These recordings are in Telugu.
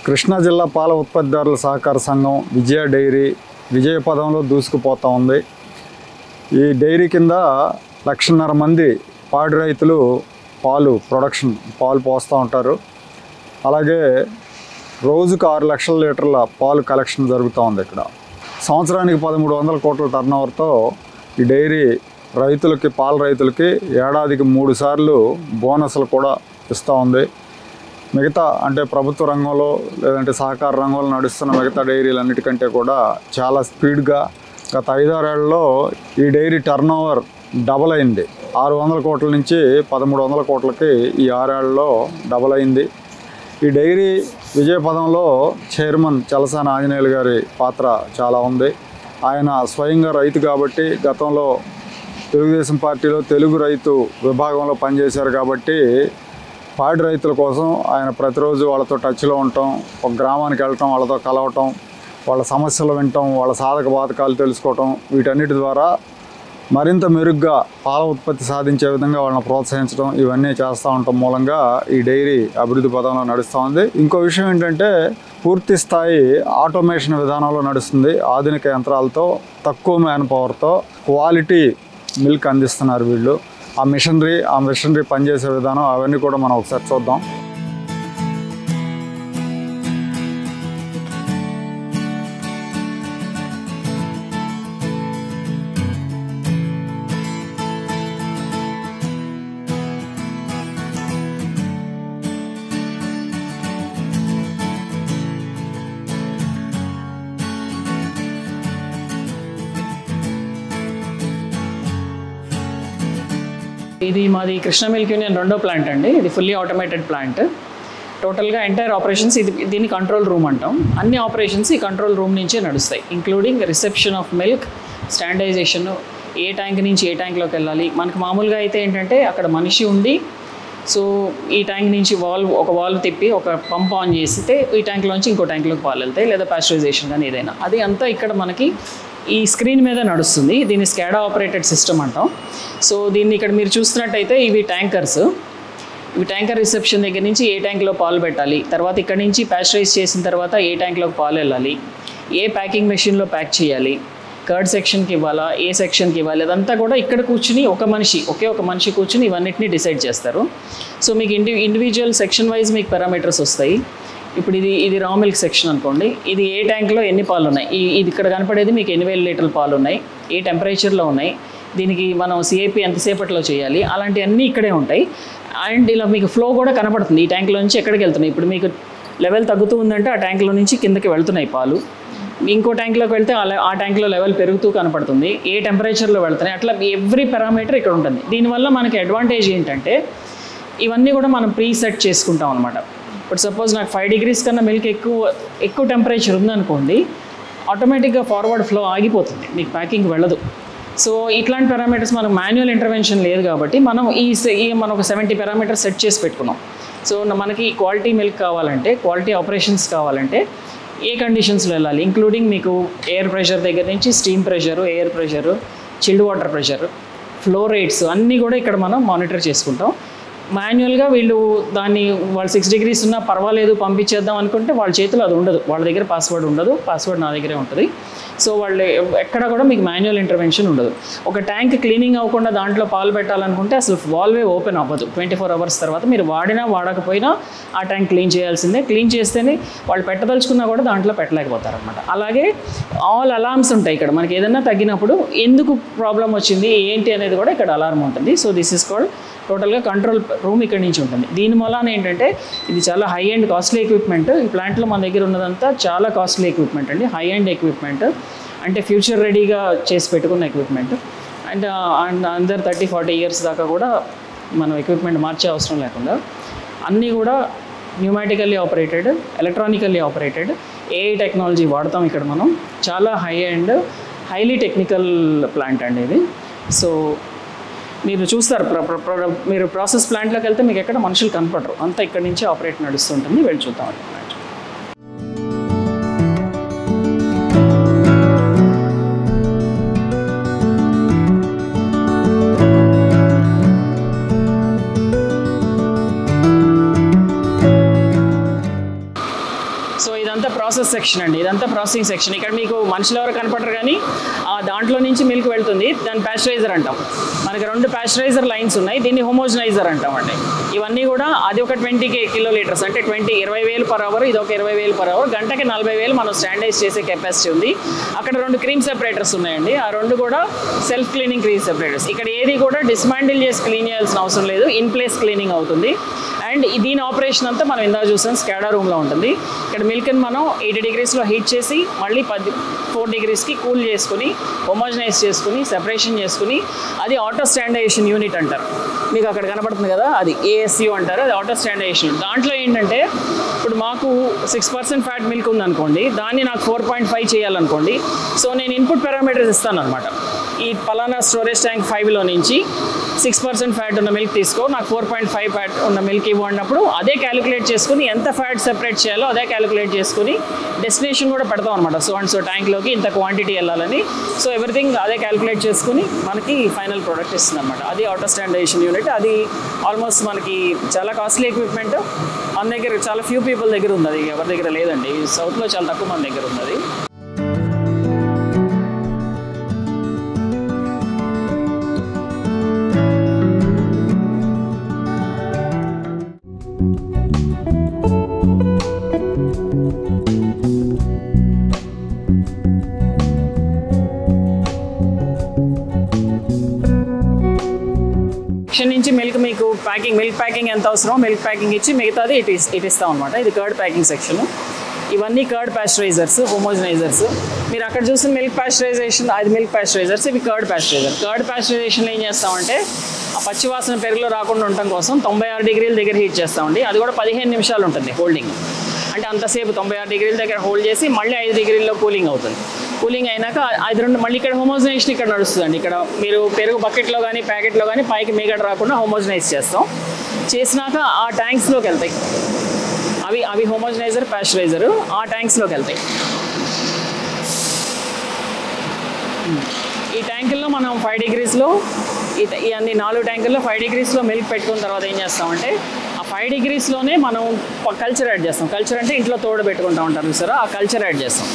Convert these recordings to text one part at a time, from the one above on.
కృష్ణా జిల్లా పాల ఉత్పత్తిదారుల సహకార సంఘం విజయ డైరీ విజయపదంలో దూసుకుపోతూ ఉంది. ఈ డైరీ కింద 1,50,000 మంది పాడి రైతులు పాలు పోస్తూ ఉంటారు. అలాగే రోజుకు 6 లక్షల లీటర్ల పాలు కలెక్షన్ జరుగుతూ ఉంది. ఇక్కడ సంవత్సరానికి 1,300 కోట్ల టర్నోవర్తో ఈ డైరీ రైతులకి, పాల రైతులకి ఏడాదికి 3 సార్లు బోనస్లు కూడా ఇస్తూ ఉంది. మిగతా అంటే ప్రభుత్వ రంగంలో లేదంటే సహకార రంగంలో నడుస్తున్న మిగతా డైరీలన్నిటికంటే కూడా చాలా స్పీడ్గా గత 5-6 ఏళ్లలో ఈ డైరీ టర్నోవర్ డబల్ అయింది. 600 కోట్ల నుంచి 1,300 కోట్లకి ఈ 6 ఏళ్లలో డబల్ అయింది. ఈ డైరీ విజయపదంలో చైర్మన్ చలసాని ఆంజనేయులు గారి పాత్ర చాలా ఉంది. ఆయన స్వయంగా రైతు కాబట్టి గతంలో తెలుగుదేశం పార్టీలో తెలుగు రైతు విభాగంలో పనిచేశారు కాబట్టి పాడి రైతుల కోసం ఆయన ప్రతిరోజు వాళ్ళతో టచ్లో ఉండటం, ఒక గ్రామానికి వెళ్ళటం, వాళ్ళతో కలవటం, వాళ్ళ సమస్యలు వినటం, వాళ్ళ సాధక బాధకాలు తెలుసుకోవటం, వీటన్నిటి ద్వారా మరింత మెరుగ్గా పాల ఉత్పత్తి సాధించే విధంగా వాళ్ళని ప్రోత్సహించడం, ఇవన్నీ చేస్తూ ఉండటం మూలంగా ఈ డైరీ అభివృద్ధి పదంలో నడుస్తూ ఉంది. ఇంకో విషయం ఏంటంటే పూర్తి స్థాయి ఆటోమేషన్ విధానంలో నడుస్తుంది. ఆధునిక యంత్రాలతో తక్కువ మ్యాన్ పవర్తో క్వాలిటీ మిల్క్ అందిస్తున్నారు వీళ్ళు. ఆ మిషనరీ పనిచేసే విధానం అవన్నీ కూడా మనం ఒకసారి చూద్దాం. ఇది మాది కృష్ణ మిల్క్ యూనియన్ రెండో ప్లాంట్ అండి. ఇది ఫుల్లీ ఆటోమేటెడ్ ప్లాంట్. టోటల్గా ఎంటైర్ ఆపరేషన్స్ దీన్ని కంట్రోల్ రూమ్ అంటాం. అన్ని ఆపరేషన్స్ ఈ కంట్రోల్ రూమ్ నుంచే నడుస్తాయి, including reception of milk, standardization, ఏ ట్యాంక్ నుంచి ఏ ట్యాంక్లోకి వెళ్ళాలి. మనకు మామూలుగా అయితే ఏంటంటే అక్కడ మనిషి ఉండి సో ఈ ట్యాంక్ నుంచి ఒక వాల్వ్ తిప్పి ఒక పంప్ ఆన్ చేస్తే ఈ ట్యాంక్లోంచి ఇంకో ట్యాంక్లోకి పాలు వెళ్తాయి, లేదా పాస్చరైజేషన్ కానీ ఏదైనా. అది అంతా ఇక్కడ మనకి ఈ స్క్రీన్ మీద నడుస్తుంది. దీన్ని స్కాడా ఆపరేటెడ్ సిస్టమ్ అంటాం. సో దీన్ని ఇక్కడ మీరు చూస్తున్నట్టయితే ఇవి ట్యాంకర్ రిసెప్షన్ దగ్గర నుంచి ఏ ట్యాంక్లో పాలు పెట్టాలి, తర్వాత ఇక్కడ నుంచి పాస్చరైజ్ చేసిన తర్వాత ఏ ట్యాంక్లోకి పాలు వెళ్ళాలి, ఏ ప్యాకింగ్ మెషిన్లో ప్యాక్ చేయాలి, కర్డ్ సెక్షన్కి ఇవ్వాలా, ఏ సెక్షన్కి ఇవ్వాలి, అదంతా కూడా ఇక్కడ కూర్చుని ఒక మనిషి కూర్చుని ఇవన్నిటిని డిసైడ్ చేస్తారు. సో మీకు ఇండివిజువల్ సెక్షన్ వైజ్ మీకు పారామీటర్స్ వస్తాయి. ఇప్పుడు ఇది రా మిల్క్ సెక్షన్ అనుకోండి. ఇది ఏ ట్యాంక్లో ఎన్ని పాలు ఉన్నాయి, ఇది ఇక్కడ కనపడేది మీకు 8,000 లీటర్ల పాలు ఉన్నాయి, ఏ టెంపరేచర్లో ఉన్నాయి, దీనికి మనం సిఐపి ఎంతసేపట్లో చేయాలి, అలాంటివన్నీ ఇక్కడే ఉంటాయి. అండ్ ఇలా మీకు ఫ్లో కూడా కనపడుతుంది, ఈ ట్యాంక్లో నుంచి ఎక్కడికి వెళ్తున్నాయి. ఇప్పుడు మీకు లెవెల్ తగ్గుతూ ఉందంటే ఆ ట్యాంక్లో నుంచి కిందకి వెళ్తున్నాయి పాలు, ఇంకో ట్యాంక్లోకి వెళ్తే ఆ ట్యాంక్లో లెవెల్ పెరుగుతూ కనపడుతుంది, ఏ టెంపరేచర్లో వెళ్తున్నాయి, అట్లా ఎవ్రీ పారామీటర్ ఇక్కడ ఉంటుంది. దీనివల్ల మనకి అడ్వాంటేజ్ ఏంటంటే ఇవన్నీ కూడా మనం ప్రీ సెట్ చేసుకుంటాం అనమాట. ఇప్పుడు సపోజ్ నాకు 5 degrees కన్నా మిల్క్ ఎక్కువ టెంపరేచర్ ఉందనుకోండి, ఆటోమేటిక్గా ఫార్వర్డ్ ఫ్లో ఆగిపోతుంది, మీకు ప్యాకింగ్ వెళ్ళదు. సో ఇట్లాంటి పారామీటర్స్ మనకు మాన్యువల్ ఇంటర్వెన్షన్ లేదు కాబట్టి మనం మనం ఒక 70 పారామీటర్స్ సెట్ చేసి పెట్టుకున్నాం. సో మనకి క్వాలిటీ మిల్క్ కావాలంటే, క్వాలిటీ ఆపరేషన్స్ కావాలంటే ఏ కండిషన్స్లో వెళ్ళాలి, ఇంక్లూడింగ్ మీకు ఎయిర్ ప్రెషర్ దగ్గర నుంచి steam pressure, air pressure, chilled water pressure, flow rates అన్నీ కూడా ఇక్కడ మనం మానిటర్ చేసుకుంటాం. మాన్యువల్గా వాళ్ళు 6 degrees ఉన్నా పర్వాలేదు పంపించేద్దాం అనుకుంటే వాళ్ళ చేతిలో అది ఉండదు, వాళ్ళ దగ్గర పాస్వర్డ్ ఉండదు, పాస్వర్డ్ నా దగ్గరే ఉంటుంది. సో వాళ్ళు ఎక్కడ కూడా మీకు మాన్యువల్ ఇంటర్వెన్షన్ ఉండదు. ఒక ట్యాంక్ క్లీనింగ్ అవ్వకుండా దాంట్లో పాలు పెట్టాలనుకుంటే అసలు వాల్వే ఓపెన్ అవ్వదు. 24 hours తర్వాత మీరు వాడకపోయినా ఆ ట్యాంక్ క్లీన్ చేయాల్సిందే. క్లీన్ చేస్తేనే వాళ్ళు పెట్టదలుచుకున్నా కూడా దాంట్లో పెట్టలేకపోతారు అనమాట. అలాగే ఆల్ అలార్మ్స్ ఉంటాయి ఇక్కడ. మనకి ఏదైనా తగ్గినప్పుడు ఎందుకు ప్రాబ్లం వచ్చింది ఏంటి అనేది కూడా ఇక్కడ అలారం ఉంటుంది. సో దిస్ ఈస్ కాల్డ్ టోటల్గా కంట్రోల్ రూమ్ ఇక్కడ నుంచి ఉంటుంది. దీని మూలాన ఏంటంటే ఇది చాలా హై అండ్ కాస్ట్లీ ఎక్విప్మెంట్. ఈ ప్లాంట్లో మన దగ్గర ఉన్నదంతా చాలా కాస్ట్లీ ఎక్విప్మెంట్ అండి, హై అండ్ ఎక్విప్మెంట్, అంటే ఫ్యూచర్ రెడీగా చేసి పెట్టుకున్న ఎక్విప్మెంట్. అండ్ అందరు 30-40 years దాకా కూడా మనం ఎక్విప్మెంట్ మార్చే అవసరం లేకుండా అన్నీ కూడా pneumatically operated, electronically operated, AI technology వాడతాం ఇక్కడ మనం. చాలా high and highly technical plant అండి ఇది. సో మీరు చూస్తారు, మీరు ప్రాసెస్ ప్లాంట్లోకి వెళ్తే మీకు ఎక్కడ మనుషులు కనపడరు, అంతా ఇక్కడి నుంచి ఆపరేట్ నడుస్తుంటుంది. వెళ్ళి చూద్దాం ప్లాంట్. ప్రాసెస్ సెక్షన్ అండి, ఇదంతా ప్రాసెసింగ్ సెక్షన్. ఇక్కడ మీకు మనుషులు ఎవరు కనపడరు కానీ దాంట్లో నుంచి మిల్క్ వెళ్తుంది, దాన్ని ప్యాస్చరైజర్ అంటాం. మనకి 2 ప్యాస్చరైజర్ లైన్స్ ఉన్నాయి, దీన్ని హోమోజనైజర్ అంటామండి. ఇవన్నీ కూడా అది ఒక 20 కిలోలీటర్స్ అంటే 20,000 per hour, ఇది ఒక 20,000 per hour, గంటకి 40,000 మనం స్టాండర్డైజ్ చేసే కెపాసిటీ ఉంది. అక్కడ 2 క్రీమ్ సెపరేటర్స్ ఉన్నాయండి, ఆ 2 కూడా సెల్ఫ్ క్లీనింగ్ క్రీమ్ సెపరేటర్స్. ఇక్కడ ఏది కూడా డిస్మాండిల్ చేసి క్లీన్ చేయాల్సిన అవసరం లేదు, ఇన్ ప్లేస్ క్లీనింగ్ అవుతుంది. అండ్ దీని ఆపరేషన్ అంతా మనం ఇందాక చూసాం స్కాడా రూమ్లో ఉంటుంది. ఇక్కడ మిల్క్ని మనం 80 degreesలో హీట్ చేసి మళ్ళీ 4 degreesకి కూల్ చేసుకుని హోమోజనైజ్ చేసుకుని సెపరేషన్ చేసుకుని అది ఆటో స్టాండర్డైజేషన్ యూనిట్ అంటారు. మీకు అక్కడ కనపడుతుంది కదా, అది ASU అంటారు, అది ఆటో స్టాండర్డైజేషన్. దాంట్లో ఏంటంటే ఇప్పుడు మాకు 6% ఫ్యాట్ మిల్క్ ఉందనుకోండి, దాన్ని నాకు 4.5 చేయాలనుకోండి. సో నేను ఇన్పుట్ పారామీటర్స్ ఇస్తాను అనమాట. ఈ పలానా స్టోరేజ్ ట్యాంక్ 5లో నుంచి 6% ఫ్యాట్ ఉన్న మిల్క్ తీసుకో, నాకు 4.5 ఫ్యాట్ ఉన్న మిల్క్ ఇవ్వన్నప్పుడు అదే క్యాలిక్యులేట్ చేసుకుని ఎంత ఫ్యాట్ సెపరేట్ చేయాలో అదే క్యాలిక్యులేట్ చేసుకుని డెస్టినేషన్ కూడా పెడతాం అనమాట. సో ట్యాంక్లోకి ఇంత క్వాంటిటీ వెళ్ళాలని. సో ఎవ్రీథింగ్ అదే క్యాలిక్యులేట్ చేసుకుని మనకి ఫైనల్ ప్రోడక్ట్ ఇస్తుంది అనమాట. అది ఆటో స్టాండర్డైజేషన్ యూనిట్. అది ఆల్మోస్ట్ మనకి చాలా కాస్ట్లీ ఎక్విప్మెంట్. మన దగ్గర చాలా ఫ్యూ పీపుల్ దగ్గర ఉంది, అది ఎవరి దగ్గర లేదండి. సౌత్లో చాలా తక్కువ మన దగ్గర ఉంది. నుంచి మిల్క్ మీకు మిల్క్ ప్యాకింగ్ ఎంత అవసరమో మిల్క్ ప్యాకింగ్ ఇచ్చి మిగతాది ఇటు ఇస్తాం అనమాట. ఇది కర్డ్ ప్యాకింగ్ సెక్షన్. ఇవన్నీ కర్డ్ ప్యాస్చరైజర్స్, హోమోజనైజర్స్. మీరు అక్కడ చూసిన మిల్క్ ప్యాస్చరైజేషన్ అది మిల్క్ ప్యాస్చరైజర్స్, ఇవి కర్డ్ ప్యాస్చరైజర్. కర్డ్ ప్యాస్చరైజేషన్లో ఏం చేస్తామంటే ఆ పచ్చివాసన పెరుగులో రాకుండా ఉండటం కోసం 96 degrees దగ్గర హీట్ చేస్తామండి. అది కూడా 15 నిమిషాలు ఉంటుంది హోల్డింగ్. అంటే అంతసేపు 96 degrees దగ్గర హోల్డ్ చేసి మళ్ళీ 5 degreesలో కూలింగ్ అవుతుంది. కూలింగ్ అయినాక అది 2 మళ్ళీ ఇక్కడ హోమోజనైజేషన్ ఇక్కడ నడుస్తుందండి. ఇక్కడ మీరు పెరుగు బకెట్లో కానీ ప్యాకెట్లో కానీ పైకి మీగడ రాకుండా హోమోజనైజ్ చేస్తాం. చేసినాక ఆ ట్యాంక్స్లోకి వెళ్తాయి. అవి హోమోజనైజర్ ప్యాస్చరైజర్ ఆ ట్యాంక్స్లోకి వెళ్తాయి. ఈ ట్యాంకుల్లో మనం 5 degreesలో ఈ అన్ని 4 ట్యాంకుల్లో 5 degreesలో మిల్క్ పెట్టుకున్న తర్వాత ఏం చేస్తామంటే ఆ 5 degreesలోనే మనం కల్చర్ యాడ్ చేస్తాం. కల్చర్ అంటే ఇంట్లో తోడు పెట్టుకుంటూ ఉంటారు చూసారా, ఆ కల్చర్ యాడ్ చేస్తాం.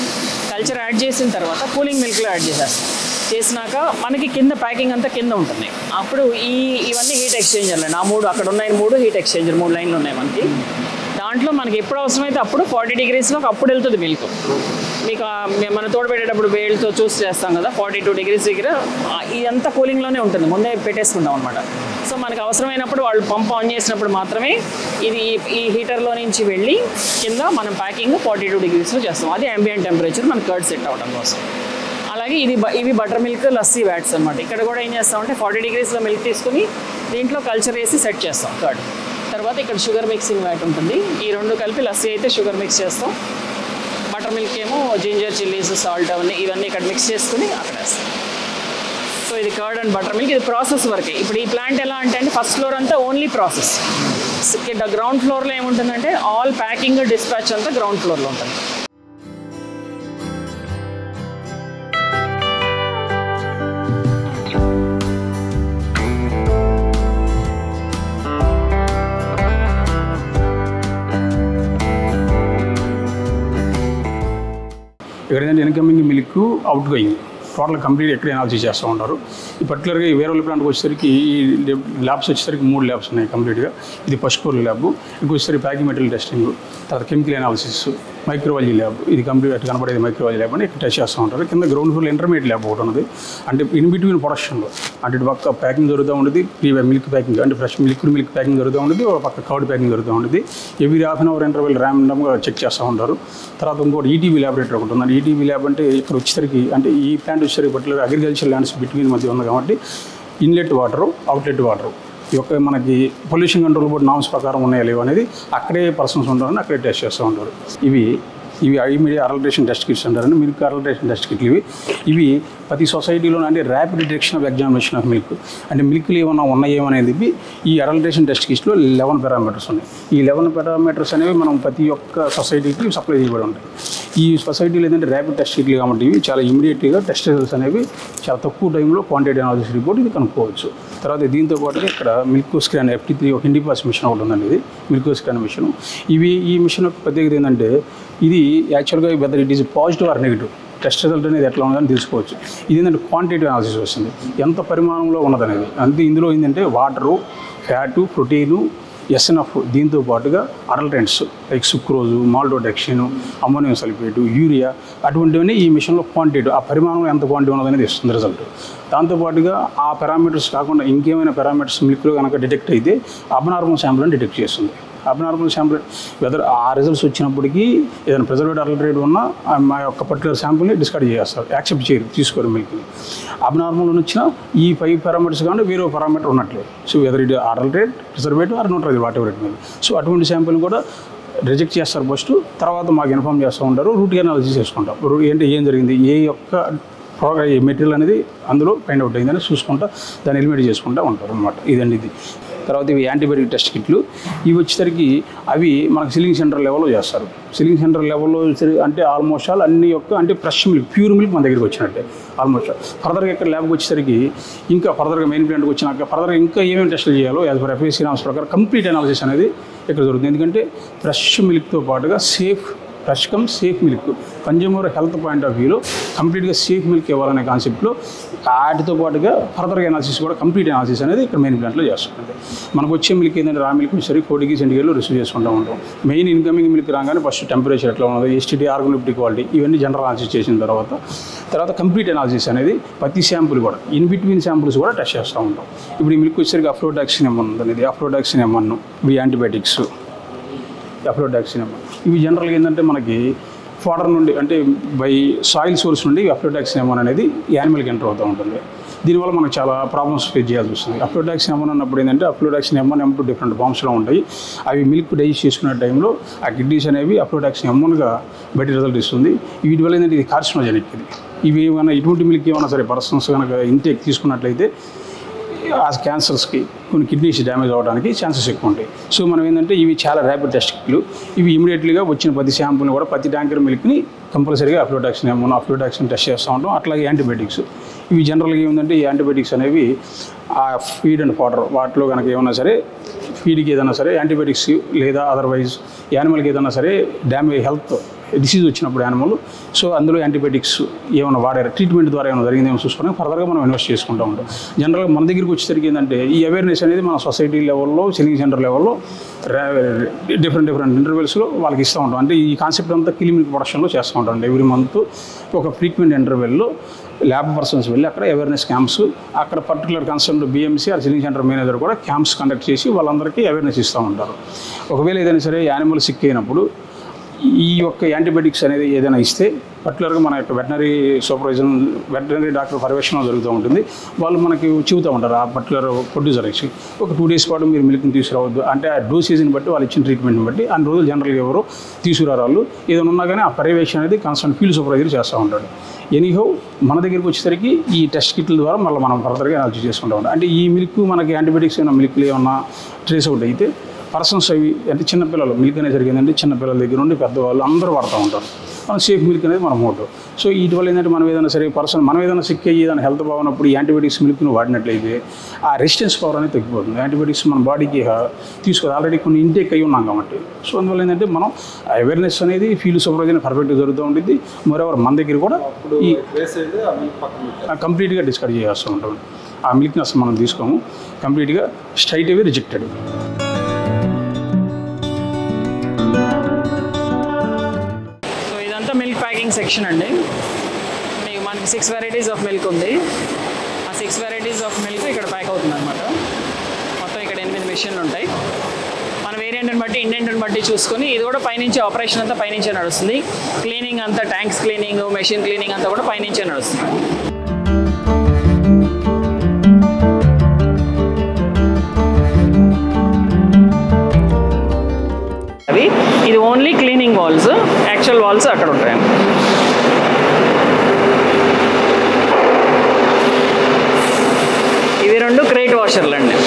కల్చర్ యాడ్ చేసిన తర్వాత కూలింగ్ మిల్క్లో యాడ్ చేసేస్తాం. చేసినాక మనకి కింద ప్యాకింగ్ అంతా కింద ఉంటుంది. అప్పుడు ఇవన్నీ హీట్ ఎక్స్చేంజర్లు అండి. ఆ 3 అక్కడ ఉన్నాయి, 3 హీట్ ఎక్స్చేంజర్, 3 లైన్లు ఉన్నాయి మనకి. దాంట్లో మనకి ఎప్పుడు అవసరమైతే అప్పుడు 40 degreesలోకి అప్పుడు వెళ్తుంది మిల్క్. మీకు మనం తోడబెట్టేటప్పుడు వేళ్ళతో చూసి చేస్తాం కదా, 42 degrees దగ్గర ఇదంతా కూలింగ్లోనే ఉంటుంది, ముందే పెట్టేసుకుంటాం అనమాట. సో మనకు అవసరమైనప్పుడు వాళ్ళు పంప్ ఆన్ చేసినప్పుడు మాత్రమే ఇది ఈ హీటర్లో నుంచి వెళ్ళి కింద మనం ప్యాకింగ్ 42 degreesలో చేస్తాం. అది అంబియంట్ టెంపరేచర్ మన కర్డ్ సెట్ అవ్వడం కోసం. అలాగే ఇవి బటర్ మిల్క్ లస్సీ వ్యాట్స్ అనమాట. ఇక్కడ కూడా ఏం చేస్తామంటే 40 degreesలో మిల్క్ తీసుకుని దీంట్లో కల్చర్ వేసి సెట్ చేస్తాం కర్డ్. తర్వాత ఇక్కడ షుగర్ మిక్సింగ్ వ్యాట్ ఉంటుంది. ఈ 2 కలిపి లస్సీ అయితే షుగర్ మిక్స్ చేస్తాం. బటర్ మిల్క్ ఏమో జింజర్, చిల్లీస్, సాల్ట్ ఇవన్నీ ఇక్కడ మిక్స్ చేసుకుని అక్కడ వేస్తాం. సో ఇది కర్డ్ అండ్ బటర్ మిల్క్. ఇది ప్రాసెస్ వరకే. ఇప్పుడు ఈ ప్లాంట్ ఎలా అంటే ఫస్ట్ ఫ్లోర్ అంతా ఓన్లీ ప్రాసెస్. గ్రౌండ్ ఫ్లోర్లో ఏముంటుందంటే ఆల్ ప్యాకింగ్ డిస్పాచ్ అంతా గ్రౌండ్ ఫ్లోర్లో ఉంటుంది. ఇక్కడ ఏంటంటే incoming milk, out going total complete ఎక్కడ అనాలిసిస్ చేస్తూ ఉంటారు. ఈ పర్టికులర్గా ఈ వేరే ప్లాంట్కి వచ్చేసరికి ఈ ల్యాబ్స్ వచ్చేసరికి 3 ల్యాబ్స్ ఉన్నాయి కంప్లీట్గా. ఇది ఫస్ట్ ఫ్లోర్ ల్యాబ్, ఇంకొక వచ్చేసరికి ప్యాకింగ్ మెటీరియల్ టెస్టింగ్, తర్వాత కెమికల్ అనాలిసిస్, మైక్రోబయాలజీ ల్యాబ్. ఇది కంప్లీట్ అట్లా కనబడేది మైక్రోబయాలజీ ల్యాబ్ అని ఇక్కడ టెస్ట్ చేస్తూ ఉంటారు. కింద గ్రౌండ్ ఫ్లోర్ ఇంటర్మీడియట్ ల్యాబ్ ఒకటి ఉంది. అంటే ఇన్ బిట్వీన్ ప్రొడక్షన్లో అంటే ఇటు పక్క ప్యాకింగ్ జరుగుతూ ఉంటుంది, మిల్క్ ప్యాకింగ్ అంటే ఫ్రెష్ మిల్క్ ప్యాకింగ్ జరుగుతూ ఉంటుంది, ఒక పక్క కర్డ్ ప్యాకింగ్ జరుగుతూ ఉంటుంది. ఎవ్రీ ½ an hour ఇంటర్వెల్ ర్యాండమ్గా చెక్ చేస్తూ ఉంటారు. తర్వాత ఇంకోటి ఈటీవీ ల్యాబొరేటరీ ఒకటి ఉంది. ఈటీవీ ల్యాబ్ అంటే ఇక్కడ వచ్చేసరికి అంటే ఈ ప్లాంట్ వచ్చేసరికి పర్టికులర్ అగ్రికల్చర్ ల్యాండ్స్ బిట్వీన్ మధ్య ఉంది కాబట్టి ఇన్లెట్ వాటరు, అవుట్లెట్ వాటరు ఈ యొక్క మనకి పొల్యూషన్ కంట్రోల్ బోర్డు నామ్స్ ప్రకారం ఉన్నాయా లేవు అనేది అక్కడే పర్సన్స్ ఉంటారని అక్కడే టెస్ట్ చేస్తూ ఉంటారు. ఇవి ఇమీడియట్ అడల్ట్రేషన్ టెస్ట్ కిట్స్ అంటారండి. మిల్క్ అడల్ట్రేషన్ టెస్ట్ కిట్లు ఇవి ప్రతి సొసైటీలో అంటే rapid detection of examination of milk అంటే మిల్క్లు ఏమన్నా ఉన్నాయేమనేది ఈ అడల్ట్రేషన్ టెస్ట్ కిట్స్లో 11 పారామీటర్స్ ఉన్నాయి. ఈ 11 పారామీటర్స్ అనేవి మనం ప్రతి ఒక్క సొసైటీకి సప్లై చేయబడి ఉంటాయి. ఈ సొసైటీలో ఏంటంటే ర్యాపిడ్ టెస్ట్ కిట్లు కాబట్టి ఇవి చాలా ఇమీడియట్గా టెస్ట్ రిజల్ట్స్ అనేవి చాలా తక్కువ టైంలో క్వాంటిటీ అనాలిసిస్ రిపోర్ట్ ఇది కనుక్కోవచ్చు. తర్వాత దీంతో పాటుగా ఇక్కడ మిల్క్ స్కాన్ FT3 ఒక ఇండిపాస్ మిషన్ ఒకటి ఉందండి. ఇది మిల్క్ స్కాన్ మిషన్. ఈ మిషన్ యొక్క ప్రత్యేకత ఏంటంటే ఇది యాక్చువల్గా whether it is positive or negative test result అనేది ఎట్లా ఉందని తెలుసుకోవచ్చు. ఇది ఏంటంటే క్వాంటిటీ అనాలిసిస్ వస్తుంది, ఎంత పరిమాణంలో ఉన్నదనేది. అంటే ఇందులో ఏంటంటే వాటరు, ఫ్యాటు, ప్రోటీను, SNF దీంతో పాటుగా adulterants like sucrose, maltodextrin, ammonium sulphate, urea అటువంటివన్నీ ఈ మిషన్లో క్వాంటిటీ ఆ పరిమాణంలో ఎంత క్వాంటిటీ ఉన్నదనేది ఇస్తుంది రిజల్ట్. దాంతోపాటుగా ఆ పారామీటర్స్ కాకుండా ఇంకేమైనా పారామీటర్స్ మిల్క్లో కనుక డిటెక్ట్ అయితే అబ్నార్మల్ శాంపుల్ అని డిటెక్ట్ చేస్తుంది. అబ్నార్మల్ శాంపుల్ వెదర్ ఆ రిజల్ట్స్ వచ్చినప్పటికీ ఏదైనా ప్రిజర్వేటివ్ అడల్టరేట్ ఉన్నా మా యొక్క పర్టికులర్ శాంపుల్ని డిస్కార్డ్ చేస్తారు, యాక్సెప్ట్ చేయరు, తీసుకోరు మిల్క్ని. అబ్నార్మల్ వచ్చినా ఈ 5 పారామీటర్స్ కాకుండా వేరే పారామీటర్ ఉన్నట్లే. So whether it adulterate, preservative or not whatever it మీద. సో అటువంటి శాంపుల్ని కూడా రిజెక్ట్ చేస్తారు ఫస్ట్, తర్వాత మాకు ఇన్ఫామ్ చేస్తూ ఉంటారు, రూట్ అనాలిసిస్ చేసుకుంటాం. ఏంటి ఏం జరిగింది, ఏ యొక్క మెటీరియల్ అనేది అందులో ఫైండ్ అవుట్ అయిందని చూసుకుంటా దాన్ని ఎలిమినేట్ చేసుకుంటూ ఉంటారు అనమాట. ఇదండి ఇది. తర్వాత ఇవి యాంటీబయాటిక్ టెస్ట్ కిట్లు. ఇవి వచ్చేసరికి అవి మనకు సిల్లింగ్ సెంటర్ లెవెల్లో చేస్తారు. సిల్లింగ్ సెంటర్ లెవెల్లో అంటే ఆల్మోస్ట్ ఆల్ అన్ని యొక్క అంటే ఫ్రెష్ మిల్క్, ప్యూర్ మిల్క్ మన దగ్గరికి వచ్చినట్టే ఆల్మోస్ట్. ఫర్దర్గా ఇక్కడ ల్యాబ్కి వచ్చేసరికి ఇంకా ఫర్దర్గా మెయిన్ ప్లాంట్కి వచ్చినాక ఫర్దర్గా ఇంకా ఏమేమి టెస్టులు చేయాలో యాజ్ పర్ FSC నామ్స్ ప్రకారం కంప్లీట్ అనాలిసిస్ అనేది ఇక్కడ జరుగుతుంది. ఎందుకంటే ఫ్రెష్ మిల్క్తో పాటుగా fresh come safe milk consumer health point of వ్యూలో కంప్లీట్గా సేఫ్ మిల్క్ ఇవ్వాలనే కాన్సెప్ట్లో వాటితో పాటుగా ఫర్దర్గా అనాలిసిస్ కూడా కంప్లీట్ అనాలిసిస్ అనేది ఇక్కడ మెయిన్ ప్లాంట్లో చేస్తుంది. మనకు వచ్చే మిల్క్ ఏంటంటే రా మిల్క్ సరి 40 degrees సెంటిగ్రేడ్లో రిసీవ్ చేసుకుంటూ ఉంటాం. మెయిన్ ఇన్కమింగ్ మిల్క్ రాగానే ఫస్ట్ టెంపరేచర్ ఎట్లా ఉన్నది, STD, ఆర్గనోలిప్టిక్ క్వాలిటీ ఇవన్నీ జనరల్ అనాలిసిస్ చేసిన తర్వాత కంప్లీట్ అనాలిసిస్ అనేది ప్రతి శాంపుల్ కూడా ఇన్ బిట్వీన్ శాంపుల్స్ కూడా టెస్ట్ చేస్తూ ఉంటాం. ఇప్పుడు ఈ మిల్క్ వచ్చేసరికి అఫ్లోడాక్సిన్ M1 అనేది అఫ్లోడాక్సిన్ M1 ఇవి యాంటీబయాటిక్స్. అఫ్లోడాక్సిన్ M1 ఇవి జనరల్గా ఏంటంటే మనకి ఫాడర్ నుండి అంటే బై సాయిల్ సోర్స్ నుండి అఫ్లోడాక్సిన్ M1 అనేది యానిమల్కి ఎంటర్ అవుతూ ఉంటుంది. దీనివల్ల మనకు చాలా ప్రాబ్లమ్స్ ఫేస్ చేయాల్సి వస్తుంది. అఫ్లోడాక్సిన్ M1 అన్నప్పుడు ఏంటంటే అఫ్లోడాక్సిన్ M1, M2 డిఫరెంట్ ఫామ్స్లో ఉంటాయి. అవి మిల్క్ డైజెస్ట్ చేసుకునే టైంలో ఆ కిడ్నీస్ అనేవి అఫ్లోడాక్సిన్ M1గా బయట రిజల్ట్ ఇస్తుంది. వీటి వల్ల ఏంటంటే ఇది కార్సినోజెనిక్. ఇవి ఏమైనా ఇటువంటి మిల్క్ ఏమైనా సరే పర్సన్స్ కనుక ఇంటేక్ తీసుకున్నట్లయితే ఆ క్యాన్సర్స్కి కొన్ని కిడ్నీస్ డ్యామేజ్ అవ్వడానికి ఛాన్సెస్ ఎక్కువ ఉంటాయి. సో మనం ఏంటంటే ఇవి చాలా ర్యాపిడ్ టెస్ట్ కిట్లు. ఇవి ఇమీడియట్లీగా వచ్చిన ప్రతి శాంపుల్ని కూడా ప్రతి ట్యాంకర్ మిల్క్ని కంపల్సరీగా అఫ్లోడాక్సిన్ M1, అఫ్లోడాక్సిన్ టెస్ట్ చేస్తూ ఉంటాం. అట్లాగే యాంటీబయాటిక్స్ ఇవి జనరల్గా ఏముందంటే ఈ యాంటీబయాటిక్స్ అనేవి ఆ ఫీడ్ అండ్ ఫాడర్ వాటిలో కనుక ఏమన్నా సరే ఫీడ్కి ఏదైనా సరే యాంటీబయాటిక్స్ లేదా అదర్వైజ్ యానిమల్కి ఏదైనా సరే డ్యామేజ్ హెల్త్ డిసీజ్ వచ్చినప్పుడు యానిమల్ సో అందులో యాంటీబయాటిక్స్ ఏమైనా వాడారు ట్రీట్మెంట్ ద్వారా ఏమైనా జరిగిందేమో చూసుకొని ఫర్దర్గా మనం ఇన్వెస్ట్ చేసుకుంటూ ఉంటాం. జనరల్గా మన దగ్గరికి వచ్చేసరికి ఏంటంటే ఈ అవేర్నెస్ అనేది మన సొసైటీ లెవెల్లో, సిల్లింగ్ సెంటర్ లెవెల్లో డిఫరెంట్ ఇంటర్వెల్స్లో వాళ్ళకి ఇస్తూ ఉంటాం. అంటే ఈ కాన్సెప్ట్ అంతా క్లినిక్ ప్రొడక్షన్లో చేస్తూ ఉంటాం. ఎవ్రీ మంత్ ఒక ఫ్రీక్వెంట్ ఇంటర్వెల్లో ల్యాబ్ పర్సన్స్ వెళ్ళి అక్కడ అవేర్నెస్ క్యాంప్స్, అక్కడ particular concern BMC or chilling center manager కూడా క్యాంప్స్ కండక్ట్ చేసి వాళ్ళందరికీ అవేర్నెస్ ఇస్తూ ఉంటారు. ఒకవేళ ఏదైనా సరే యానిమల్ సిక్ అయినప్పుడు ఈ యొక్క యాంటీబయాటిక్స్ అనేది ఏదైనా ఇస్తే పర్టికులర్గా మన యొక్క వెటనరీ డాక్టర్ పర్యవేక్షణ జరుగుతూ ఉంటుంది. వాళ్ళు మనకి చెబుతూ ఉంటారు ఆ పర్టికులర్ ప్రొడ్యూసర్కి ఒక 2 days పాటు మీరు మిల్క్ని తీసుకురావద్దు అంటే ఆ డోసేజ్ని బట్టి వాళ్ళు ఇచ్చిన ట్రీట్మెంట్ని బట్టి అన్ని రోజులు జనరల్గా ఎవరు తీసుకురారు. వాళ్ళు ఏదైనా ఉన్నా కానీ ఆ పర్యవేక్షణ అనేది కన్సర్న్ ఫీల్డ్ సూపర్వైజర్ చేస్తూ ఉంటాడు. ఎనీహౌ మన దగ్గరికి వచ్చేసరికి ఈ టెస్ట్ కిట్ల ద్వారా మళ్ళీ మనం ఫర్దర్గా అనాలిసిస్ చేసుకుంటూ ఉంటాం. అంటే ఈ మిల్క్ మనకి యాంటీబయాటిక్స్ అయినా మిల్క్లు ఏమన్నా ట్రేస్ అవుట్ అయితే పర్సన్స్ అవి అంటే చిన్నపిల్లలు మిల్క్ అనేది జరిగిందంటే చిన్నపిల్లల దగ్గర నుండి పెద్దవాళ్ళు అందరూ వాడుతూ ఉంటారు. మనం సేఫ్ మిల్క్ అనేది మన మోటో. సో వీటి వల్ల ఏంటంటే మనం ఏదైనా సరే మనం ఏదైనా సిక్ అయ్యి ఏదైనా హెల్త్ బాగున్నప్పుడు ఈ యాంటీబయాటిక్స్ మిల్క్ను వాడినట్లయితే ఆ రెసిస్టెన్స్ పవర్ అనేది తగ్గిపోతుంది. యాంటీబయాటిక్స్ మన బాడీకి తీసుకోవాలి ఆల్రెడీ కొన్ని ఇంటేక్ అయ్యి ఉన్నాం కాబట్టి. సో అందువల్ల ఏంటంటే మనం అవేర్నెస్ అనేది ఫీల్డ్ సూపర్వైజర్ పర్ఫెక్ట్గా జరుగుతూ ఉంటుంది. మరోవర్ మన దగ్గర కూడా ఈ కంప్లీట్గా డిస్కార్డ్ చేస్తూ ఉంటాం. ఆ మిల్క్ని అసలు మనం తీసుకోము, కంప్లీట్గా స్ట్రైట్ అవే రిజెక్టెడ్. మిల్క్ ప్యాకింగ్ సెక్షన్ అండి. మీకు మనకి 6 varieties ఆఫ్ మిల్క్ ఉంది. ఆ 6 varieties ఆఫ్ మిల్క్ ఇక్కడ ప్యాక్ అవుతుంది అనమాట. మొత్తం ఇక్కడ 8 మెషిన్లు ఉంటాయి. మన వేరియంట్ని బట్టి ఇండెంట్ని బట్టి చూసుకొని ఇది కూడా పైనుంచి ఆపరేషన్ అంతా పైనుంచే నడుస్తుంది. క్లీనింగ్ అంతా ట్యాంక్స్ క్లీనింగ్, మెషిన్ క్లీనింగ్ అంతా కూడా పైనుంచే నడుస్తుంది. ఇది only cleaning walls, actual walls అక్కడ ఉంటాయండి. ఇవి 2 క్రేట్ వాషర్లు అండి.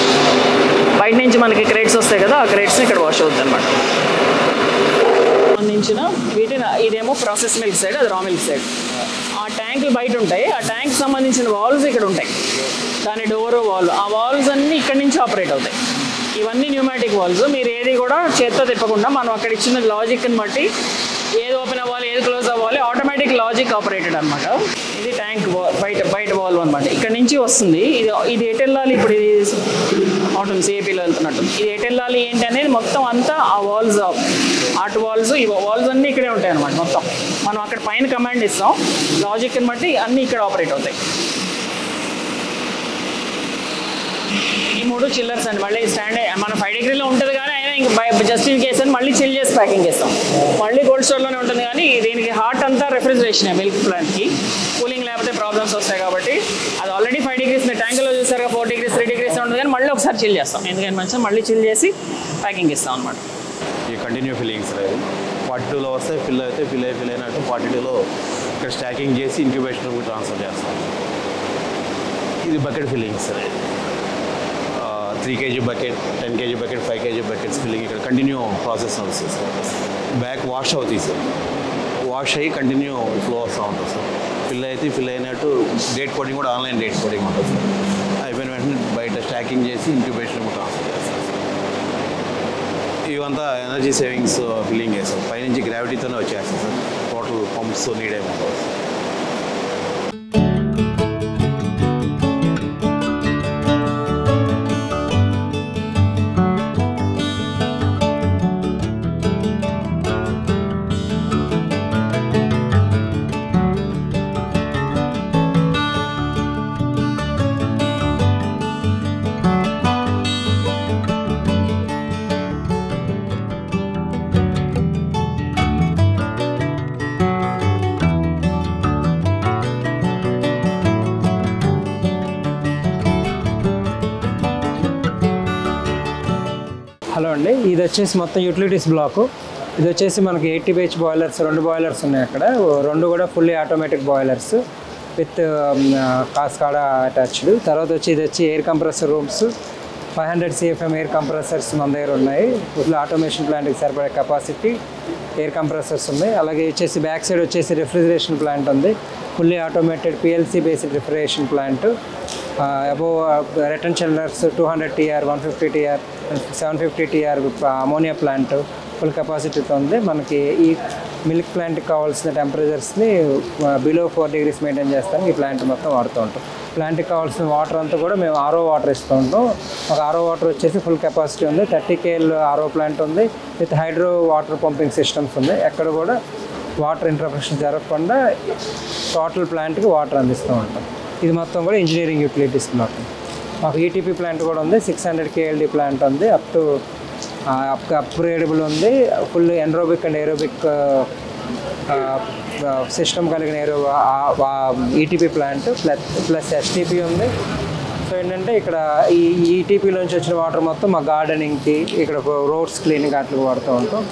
బయట నుంచి మనకి క్రేట్స్ వస్తాయి కదా, ఆ క్రేట్స్ని ఇక్కడ వాష్ అవుతుంది అనమాట. సంబంధించిన వీటిని ఇదేమో ప్రాసెస్ మిల్క్ సైడ్, అది రా మిల్క్ సైడ్. ఆ ట్యాంకులు బయట ఉంటాయి, ఆ ట్యాంక్ సంబంధించిన వాల్స్ ఇక్కడ ఉంటాయి. దాని డోర్ వాల్వ్, ఆ వాల్వ్స్ అన్నీ ఇక్కడి నుంచి ఆపరేట్ అవుతాయి. ఇవన్నీ న్యూమాటిక్ వాల్వ్స్. మీరు ఏది కూడా చేత్తో తిప్పకుండా మనం అక్కడ ఇచ్చిన లాజిక్ని బట్టి ఏది ఓపెన్ అవ్వాలి, ఏది క్లోజ్ అవ్వాలి, ఆటోమేటిక్ లాజిక్ ఆపరేటెడ్ అనమాట. ఇది ట్యాంక్ బయట వాల్వ్ అనమాట. ఇక్కడ నుంచి వస్తుంది. ఇది ఎటు వెళ్ళాలి, ఇప్పుడు ఇది అవుతుంది సిఏపీలో వెళ్తున్నట్టు. ఇది ఎటు వెళ్ళాలి ఏంటి అనేది మొత్తం అంతా ఆ వాల్వ్స్, ఆర్ట్ వాల్వ్స్, ఈ వాల్వ్స్ అన్నీ ఇక్కడే ఉంటాయి అనమాట. మొత్తం మనం అక్కడ పైన కమాండ్ ఇస్తాం, లాజిక్ని బట్టి అన్నీ ఇక్కడ ఆపరేట్ అవుతాయి. ఈ 3 చిల్లర్స్ అండి. మళ్ళీ స్టాండ్ మన 5 డిగ్రీలో ఉంటుంది కానీ అయినా ఇంకా జస్ట్ ఇన్ కేస్ అని మళ్ళీ చిల్ చేసి ప్యాకింగ్ చేస్తాం. మళ్ళీ కోల్డ్ స్టోర్లోనే ఉంటుంది కానీ దీనికి హార్ట్ అంతా రెఫ్రిజరేషన్ మిల్క్ ప్లాంట్కి. కూలింగ్ లేకపోతే ప్రాబ్లమ్స్ వస్తాయి కాబట్టి అది ఆల్రెడీ 5 డిగ్రీస్ ట్యాంకులో చూసారుగా 4 డిగ్రీస్ 3 డిగ్రీస్ ఉంటుంది కానీ మళ్ళీ ఒకసారి చిల్ చేస్తాం. ఎందుకంటే మంచిగా మళ్ళీ చిల్ చేసి ప్యాకింగ్ ఇస్తాం అనమాట. ఈ కంటిన్యూ ఫిల్లింగ్స్ లేదు. 42లో వస్తే ఫిల్ అయినట్టు 42లో ఇక్కడ స్టాకింగ్ చేసి ఇంక్యుబేషన్ రూమ్కి ట్రాన్స్ఫర్ చేస్తాం. ఇది బకెట్ ఫిల్లింగ్స్ అనేది 3 kg bucket, 10 kg bucket, 5 kg buckets filling ఇక్కడ కంటిన్యూ ప్రాసెస్ అవుతుంది సార్. బ్యాక్ వాష్ అవుతాయి సార్, వాష్ అయ్యి కంటిన్యూ ఫ్లో వస్తూ ఉంటుంది సార్. ఫిల్ అయినట్టు డేట్ కోడింగ్ కూడా ఆన్లైన్ డేట్ కోడింగ్ ఉంటుంది సార్. అయిపోయిన వెంటనే బయట స్టాకింగ్ చేసి ఇంక్యుబేషన్ ట్రాన్స్ఫర్ చేస్తారు సార్. ఇవంతా ఎనర్జీ సేవింగ్స్ ఫిల్లింగ్ చేస్తాం. పైనుంచి గ్రావిటీతోనే వచ్చేస్తాం సార్. టోటల్ పంప్స్ నీడ్ ఏముంటుంది సార్. హలో అండి, ఇది వచ్చేసి మొత్తం యూటిలిటీస్ బ్లాకు. ఇది వచ్చేసి మనకి 80 BH బాయిలర్స్, 2 బాయిలర్స్ ఉన్నాయి అక్కడ. 2 కూడా fully automatic boilers with cascade attached. తర్వాత ఇది వచ్చి air compressor rooms, 500 CFM air compressors మన దగ్గర ఉన్నాయి. ఫుల్ ఆటోమేషన్ ప్లాంట్కి సరిపడే కెపాసిటీ ఎయిర్ కంప్రెసర్స్ ఉన్నాయి. అలాగే వచ్చేసి బ్యాక్ సైడ్ వచ్చేసి రిఫ్రిజరేషన్ ప్లాంట్ ఉంది. Fully automated PLC based refrigeration plant. Above return chillers 200 TR, 150 TR, 750 TR ammonia plant full కెపాసిటీతో ఉంది. మనకి ఈ మిల్క్ ప్లాంట్కి కావాల్సిన టెంపరేచర్స్ని బిలో 4 degrees మెయింటైన్ చేస్తానికి ఈ ప్లాంట్ మొత్తం వాడుతూ ఉంటాం. ప్లాంట్కి కావాల్సిన వాటర్ అంతా కూడా మేము RO వాటర్ ఇస్తూ ఉంటాం. ఒక RO వాటర్ వచ్చేసి ఫుల్ కెపాసిటీ ఉంది. 30 KL RO ప్లాంట్ ఉంది with hydro water pumping systems ఉంది. ఎక్కడ కూడా వాటర్ ఇంటర్ఫెక్షన్ జరగకుండా టోటల్ ప్లాంట్కి వాటర్ అందిస్తూ ఉంటాం. ఇది మొత్తం కూడా ఇంజనీరింగ్ యూటిలిటీస్ మొత్తం. మాకు ETP ప్లాంట్ కూడా ఉంది, 600 KLD ప్లాంట్ ఉంది, అప్గ్రేడబుల్ ఉంది. ఫుల్ ఎన్రోబిక్ అండ్ ఏరోబిక్ సిస్టమ్ కలిగిన ETP ప్లాంట్ ప్లస్ STP ఉంది. సో ఏంటంటే ఇక్కడ ఈ ETPలోంచి వచ్చిన వాటర్ మొత్తం మా గార్డెనింగ్కి, ఇక్కడ రోడ్స్ క్లీనింగ్ అట్లా వాడుతూ ఉంటాం.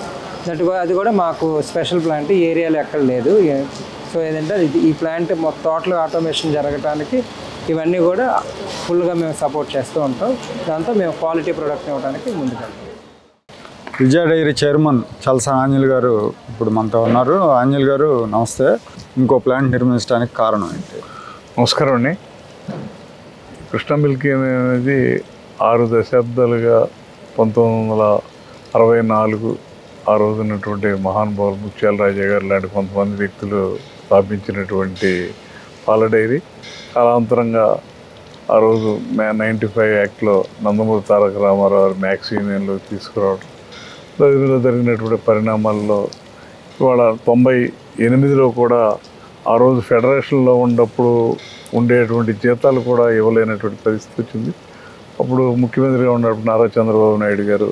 అది కూడా మాకు స్పెషల్ ప్లాంట్ ఈ ఏరియాలో ఎక్కడ లేదు. సో ఏదంటే ఈ ప్లాంట్ టోటల్ ఆటోమేషన్ జరగడానికి ఇవన్నీ కూడా ఫుల్గా మేము సపోర్ట్ చేస్తూ ఉంటాం. దాంతో మేము క్వాలిటీ ప్రోడక్ట్ ఇవ్వడానికి ముందుకెళ్తాం. విజయ డైరీ చైర్మన్ చల్సా ఆంజల్ గారు ఇప్పుడు మనతో ఉన్నారు. ఆంజల్ గారు నమస్తే. ఇంకో ప్లాంట్ నిర్మించడానికి కారణం ఏంటి? నమస్కారం అండి. కృష్ణ మిల్క్ అనేది 6 దశాబ్దాలుగా 1964 ఆ రోజున్నటువంటి మహానుభావులు ముత్యాల రాజా గారు లాంటి కొంతమంది వ్యక్తులు స్థాపించినటువంటి పాల డైరీ. కాలాంతరంగా ఆ రోజు 95 యాక్ట్లో నందమూరి తారక రామారావు మ్యాక్స్ యూనియన్లో తీసుకురావడం జరిగినటువంటి పరిణామాల్లో ఇవాళ 98లో కూడా ఆ రోజు ఫెడరేషన్లో ఉన్నప్పుడు ఉండేటువంటి జీతాలు కూడా ఇవ్వలేనటువంటి పరిస్థితి వచ్చింది. అప్పుడు ముఖ్యమంత్రిగా ఉన్నప్పుడు నారా చంద్రబాబు నాయుడు గారు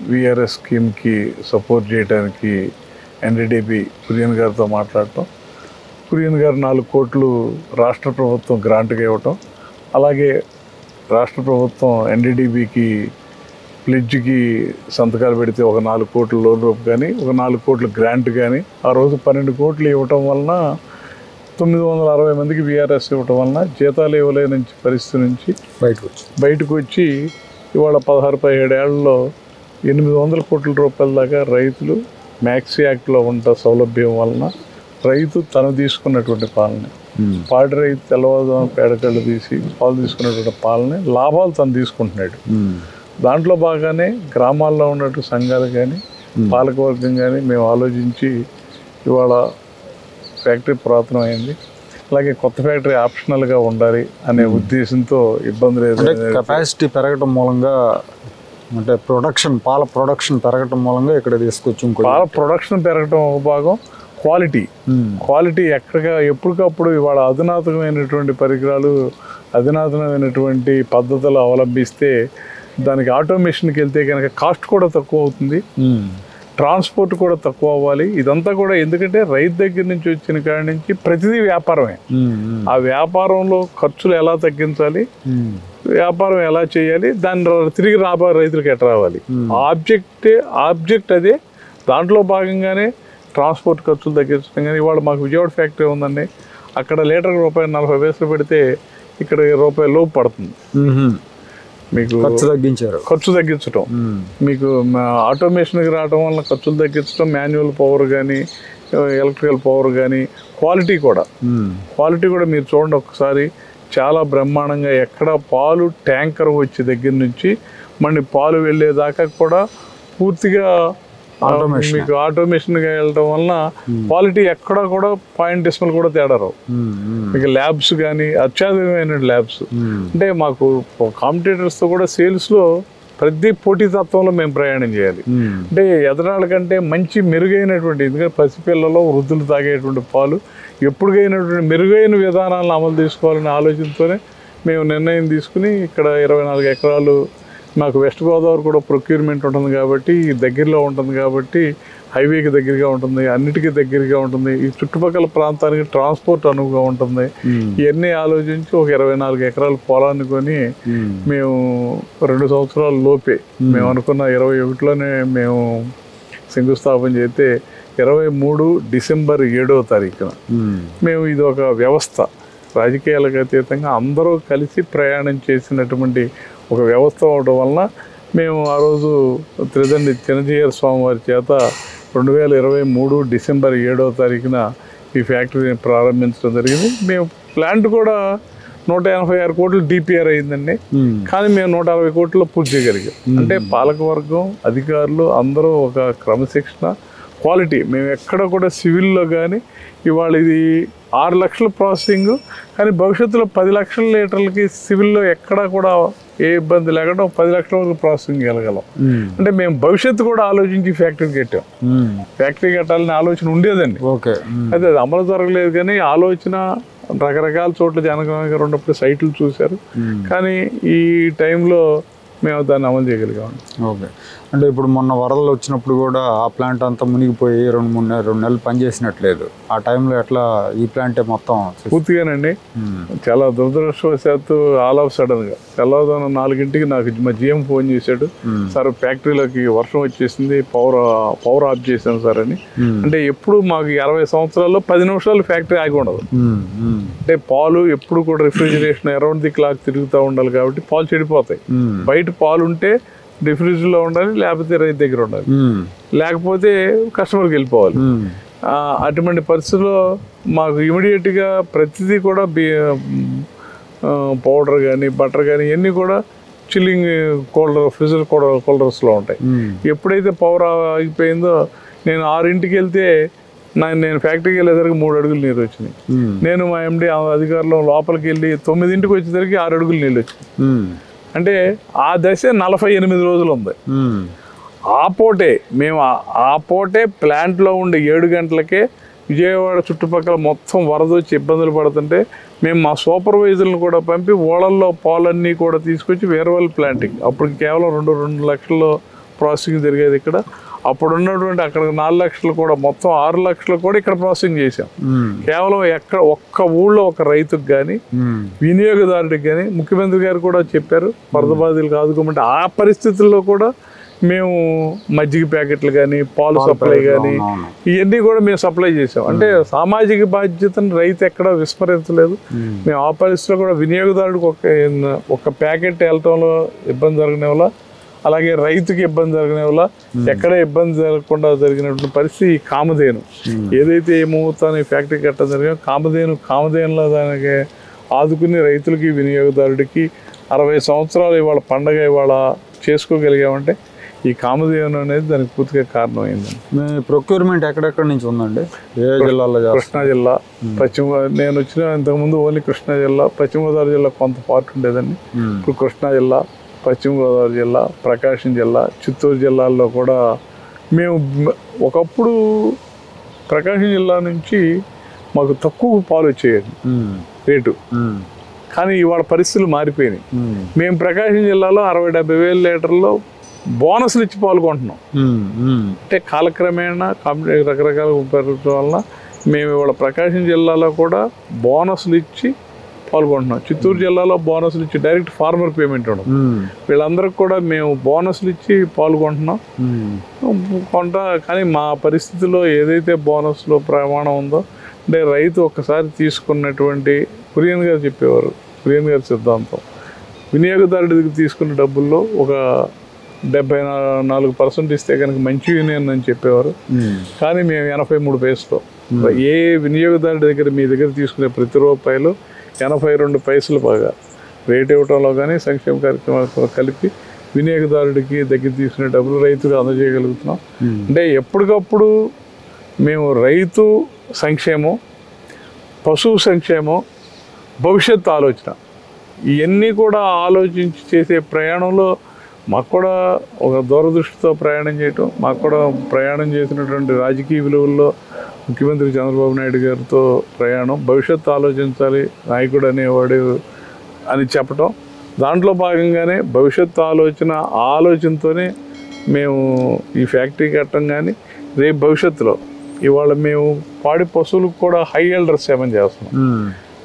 VRS స్కీమ్కి సపోర్ట్ చేయడానికి NDDB కురియన్ గారితో మాట్లాడటం, కురియన్ గారు 4 కోట్లు రాష్ట్ర ప్రభుత్వం గ్రాంట్గా ఇవ్వటం, అలాగే రాష్ట్ర ప్రభుత్వం NDDBకి ప్లెడ్జ్కి సంతకాలు పెడితే ఒక 4 కోట్ల లోన్ రూపు కానీ ఒక 4 కోట్ల గ్రాంట్ కానీ ఆ రోజు 12 కోట్లు ఇవ్వటం వలన 960 మందికి VRS ఇవ్వటం వలన జీతాలు ఇవ్వలేని పరిస్థితి నుంచి బయటకు వచ్చి ఇవాళ 16-17 ఏళ్లలో 800 కోట్ల రూపాయల దాకా రైతులు మ్యాక్స్ యాక్ట్లో ఉన్న సౌలభ్యం వలన రైతు తను తీసుకున్నటువంటి పాలన పాడి రైతు తెల్లవారుజామున పేడకళ్ళు తీసి పాలు తీసుకునేటువంటి పాలని లాభాలు తను తీసుకుంటున్నాడు. దాంట్లో బాగానే గ్రామాల్లో ఉన్నట్టు సంఘాలు కానీ పాలకవర్గం కానీ మేము ఆలోచించి ఇవాళ ఫ్యాక్టరీ పురాతనం అయింది, అలాగే కొత్త ఫ్యాక్టరీ ఆప్షనల్గా ఉండాలి అనే ఉద్దేశంతో ఇబ్బంది లేదు. కెపాసిటీ పెరగటం మూలంగా అంటే పాల ప్రొడక్షన్ పెరగటం మూలంగా ఇక్కడ తీసుకొచ్చి పాల ప్రొడక్షన్ పెరగటం ఒక భాగం, క్వాలిటీ ఎప్పటికప్పుడు ఇవాళ అధునాతనమైనటువంటి పరికరాలు, అధునాతనమైనటువంటి పద్ధతులు అవలంబిస్తే దానికి ఆటోమేషన్కి వెళ్తే కనుక కాస్ట్ కూడా తక్కువ అవుతుంది, ట్రాన్స్పోర్ట్ కూడా తక్కువ అవ్వాలి. ఇదంతా కూడా ఎందుకంటే రైతు దగ్గర నుంచి వచ్చిన కాడి నుంచి ప్రతిదీ వ్యాపారమే. ఆ వ్యాపారంలో ఖర్చులు ఎలా తగ్గించాలి, వ్యాపారం ఎలా చేయాలి, దాన్ని తిరిగి రైతులకు ఎట్లా రావాలి, ఆబ్జెక్ట్ అదే. దాంట్లో భాగంగానే ట్రాన్స్పోర్ట్ ఖర్చులు తగ్గించడం. కానీ ఇవాళ మాకు విజయవాడ ఫ్యాక్టరీ ఉందండి, అక్కడ లీటర్కి ₹40 పెడితే ఇక్కడ ₹1 పడుతుంది. మీకు ఖర్చు తగ్గించడం, మీకు ఆటోమేషన్కి రావడం వల్ల ఖర్చులు తగ్గించడం, మాన్యువల్ పవర్ కానీ ఎలక్ట్రికల్ పవర్ కానీ క్వాలిటీ కూడా మీరు చూడండి ఒకసారి, చాలా బ్రహ్మాండంగా. ఎక్కడ పాలు ట్యాంకర్ వచ్చే దగ్గర నుంచి మళ్ళీ పాలు వెళ్ళేదాకా కూడా పూర్తిగా మీకు ఆటోమేషన్గా వెళ్ళడం వలన క్వాలిటీ ఎక్కడ కూడా $0.1 కూడా తేడా రావు. మీకు ల్యాబ్స్ కానీ అత్యాధునికమైన ల్యాబ్స్ అంటే మాకు కాంపిటేటర్స్తో కూడా సేల్స్లో ప్రతి పోటీతత్వంలో మేము ప్రయాణం చేయాలి. అంటే ఎదరాల కంటే మంచి మెరుగైనటువంటి, ఎందుకంటే పసిపిల్లలో వృద్ధులు తాగేటువంటి పాలు ఎప్పుడుగైనటువంటి మెరుగైన విధానాలను అమలు తీసుకోవాలనే ఆలోచనతోనే మేము నిర్ణయం తీసుకుని ఇక్కడ 24 ఎకరాలు మాకు వెస్ట్ గోదావరి కూడా ప్రొక్యూర్మెంట్ ఉంటుంది కాబట్టి, దగ్గరలో ఉంటుంది కాబట్టి, హైవేకి దగ్గరగా ఉంటుంది, అన్నిటికీ దగ్గరగా ఉంటుంది, ఈ చుట్టుపక్కల ప్రాంతానికి ట్రాన్స్పోర్ట్ అనువుగా ఉంటుంది. ఇవన్నీ ఆలోచించి ఒక 24 ఎకరాల పొలాన్ని కొని మేము 2 సంవత్సరాల లోపే మేము అనుకున్న 21లోనే మేము శంకుస్థాపన చేస్తే 23 డిసెంబర్ 7వ తారీఖున మేము ఇది ఒక వ్యవస్థ, రాజకీయాలకు అతీతంగా అందరూ కలిసి ప్రయాణం చేసినటువంటి ఒక వ్యవస్థ అవడం వలన మేము ఆ రోజు త్రిదండి చిన్నజీయర్ స్వామి వారి చేత 2023 డిసెంబర్ 7వ తారీఖున ఈ ఫ్యాక్టరీని ప్రారంభించడం జరిగింది. మేము ప్లాంట్ కూడా 186 కోట్లు డిపిఆర్ అయిందండి, కానీ మేము 160 కోట్లలో పూర్తి చేయగలిగాం. అంటే పాలకవర్గం, అధికారులు అందరూ ఒక క్రమశిక్షణ, క్వాలిటీ. మేము ఎక్కడ కూడా సివిల్లో కానీ ఇవాళ ఇది 6 లక్షల ప్రాసెసింగ్, కానీ భవిష్యత్తులో 10 లక్షల లీటర్లకి సివిల్లో ఎక్కడా కూడా ఏ ఇబ్బంది లేకుండా 10 లక్షల వరకు ప్రాసెసింగ్ వెళ్ళగలం. అంటే మేము భవిష్యత్తు కూడా ఆలోచించి ఫ్యాక్టరీ కట్టాం. ఫ్యాక్టరీ కట్టాలనే ఆలోచన ఉండేదండి, అయితే అది అమలు జరగలేదు. కానీ ఆలోచన రకరకాల చోట్ల జనగణన గారు ఉన్నప్పుడు సైట్లు చూశారు, కానీ ఈ టైంలో మేము దాన్ని అమలు చేయగలిగాం. ఓకే, అంటే ఇప్పుడు మొన్న వరదలు వచ్చినప్పుడు కూడా ఆ ప్లాంట్ అంతా మునిగిపోయి 2 నెలలు పనిచేసినట్లేదు. ఆ టైంలో ఎట్లా ఈ ప్లాంటే మొత్తం పూర్తిగానండి. చాలా దురదృష్టవశాత్తు ఆల్ ఆఫ్ సడన్గా తెల్లవారుజామున 4ంటికి నాకు మా జిఎం ఫోన్ చేశాడు, సార్ ఫ్యాక్టరీలోకి వర్షం వచ్చేసింది, పవర్ ఆఫ్ చేశాను సార్ అని. అంటే ఎప్పుడు మాకు 60 సంవత్సరాల్లో 10 నిమిషాలు ఫ్యాక్టరీ ఆగి ఉండదు. అంటే పాలు ఎప్పుడు కూడా రిఫ్రిజిరేషన్ అరౌండ్ ది క్లాక్ తిరుగుతూ ఉండాలి కాబట్టి పాలు చెడిపోతాయి. బయట పాలు ఉంటే డిఫ్రిజ్లో ఉండాలి, లేకపోతే రైతు దగ్గర ఉండాలి, లేకపోతే కస్టమర్కి వెళ్ళిపోవాలి. అటువంటి పరిస్థితుల్లో మాకు ఇమీడియట్గా ప్రతిదీ కూడా పౌడర్ కానీ బటర్ కానీ ఇవన్నీ కూడా చిల్లింగ్ ఫ్రిడ్జ్ కూలర్స్లో ఉంటాయి. ఎప్పుడైతే పవర్ ఆగిపోయిందో నేను 6ంటికి వెళ్తే నేను ఫ్యాక్టరీకి వెళ్ళేసరికి 3 అడుగులు నీరు వచ్చినాయి. నేను మా ఎండి అధికారులు లోపలికి వెళ్ళి 9ంటికి వచ్చేసరికి 6 అడుగులు నీళ్ళు వచ్చినాయి. అంటే ఆ దశ 48 రోజులు ఉంది. ఆ పూటే ప్లాంట్లో ఉండే 7 గంటలకే విజయవాడ చుట్టుపక్కల మొత్తం వరద వచ్చి ఇబ్బందులు పడుతుంటే మేము మా సూపర్వైజర్లను కూడా పంపి ఓడల్లో పాలన్నీ కూడా తీసుకొచ్చి వేరే ప్లాంటింగ్, అప్పుడు కేవలం 2 లక్షల్లో ప్రాసెసింగ్ జరిగేది ఇక్కడ. అప్పుడు ఉన్నటువంటి అక్కడ 4 లక్షలు కూడా మొత్తం 6 లక్షలు కూడా ఇక్కడ ప్రాసెసింగ్ చేసాం. కేవలం ఒక్క ఊళ్ళో ఒక రైతుకు కానీ వినియోగదారుడికి కానీ ముఖ్యమంత్రి గారు కూడా చెప్పారు వరద బాధితులకు ఆదుకోమంటే ఆ పరిస్థితుల్లో కూడా మేము మజ్జిగ ప్యాకెట్లు కానీ పాలు సప్లై కానీ ఇవన్నీ కూడా మేము సప్లై చేసాం. అంటే సామాజిక బాధ్యతను రైతు ఎక్కడ విస్మరించలేదు. మేము ఆ పరిస్థితిలో కూడా వినియోగదారుడికి ఒక ప్యాకెట్ వెళ్ళటంలో ఇబ్బంది జరగని వల్ల అలాగే రైతుకి ఇబ్బంది జరగని వల్ల ఎక్కడ ఇబ్బంది జరగకుండా జరిగినటువంటి పరిస్థితి ఈ కామధేను ఏదైతే ఏమవుతానో ఫ్యాక్టరీ కట్టడం జరిగిందో కామధేనులో దానికి ఆదుకుని రైతులకి వినియోగదారుడికి 60 సంవత్సరాలు ఇవాళ పండగ ఇవాళ చేసుకోగలిగామంటే ఈ కామధేను అనేది దానికి పూర్తిగా కారణమైంది. మీ ప్రొక్యూర్మెంట్ ఎక్కడెక్కడ నుంచి ఉందండి? ఏ జిల్లాలో? కృష్ణా జిల్లా, నేను వచ్చిన ఇంతకుముందు ఓన్లీ కృష్ణా జిల్లా, పశ్చిమ గోదావరి జిల్లా కొంత పార్ట్ ఉండేదండి. ఇప్పుడు కృష్ణా జిల్లా, పశ్చిమ గోదావరి జిల్లా, ప్రకాశం జిల్లా, చిత్తూరు జిల్లాల్లో కూడా మేము ఒకప్పుడు ప్రకాశం జిల్లా నుంచి మాకు తక్కువ పాలు వచ్చేయండి రేటు, కానీ ఇవాళ పరిస్థితులు మారిపోయినాయి. మేము ప్రకాశం జిల్లాలో 60-70 వేల లీటర్లో బోనస్లు ఇచ్చి పాల్గొంటున్నాం. అంటే కాలక్రమేణా రకరకాల పెరగడం వల్ల మేము ఇవాళ ప్రకాశం జిల్లాలో కూడా బోనస్లు ఇచ్చి పాల్గొంటున్నాం. చిత్తూరు జిల్లాలో బోనస్లు ఇచ్చి డైరెక్ట్ ఫార్మర్ పేమెంట్ ఉండదు. వీళ్ళందరికి కూడా మేము బోనస్లు ఇచ్చి పాల్గొంటున్నాం కానీ మా పరిస్థితిలో ఏదైతే బోనస్లో ప్రమాణం ఉందో అంటే రైతు ఒక్కసారి తీసుకున్నటువంటి కురియన్ గారు చెప్పేవారు, కురియన్ గారి సిద్ధాంతం, వినియోగదారుడి దగ్గర తీసుకున్న డబ్బుల్లో ఒక 74% ఇస్తే కనుక మంచి యూనియన్ అని చెప్పేవారు. కానీ మేము 83 పైసలు ఏ వినియోగదారుడి దగ్గర మీ దగ్గర తీసుకునే ప్రతి రూపాయలు 82 పైసలు బాగా రేట్ ఇవ్వడంలో కానీ సంక్షేమ కార్యక్రమాలతో కలిపి వినియోగదారుడికి దగ్గర తీసుకునే డబ్బులు రైతులు అందజేయగలుగుతున్నాం. అంటే ఎప్పటికప్పుడు మేము రైతు సంక్షేమం, పశువు సంక్షేమం, భవిష్యత్తు ఆలోచన ఇవన్నీ కూడా ఆలోచించి చేసే ప్రయాణంలో మాకు కూడా ఒక దూరదృష్టితో ప్రయాణం చేయటం, మాకు కూడా ప్రయాణం చేసినటువంటి రాజకీయ విలువల్లో ముఖ్యమంత్రి చంద్రబాబు నాయుడు గారితో ప్రయాణం, భవిష్యత్తు ఆలోచించాలి నాయకుడు అనేవాడు అని చెప్పటం, దాంట్లో భాగంగానే భవిష్యత్తు ఆలోచనతోనే మేము ఈ ఫ్యాక్టరీ కట్టడం. కానీ రేపు భవిష్యత్తులో ఇవాళ మేము పాడి పశువులకు కూడా హై ఎల్డర్ సేవం చేస్తున్నాం.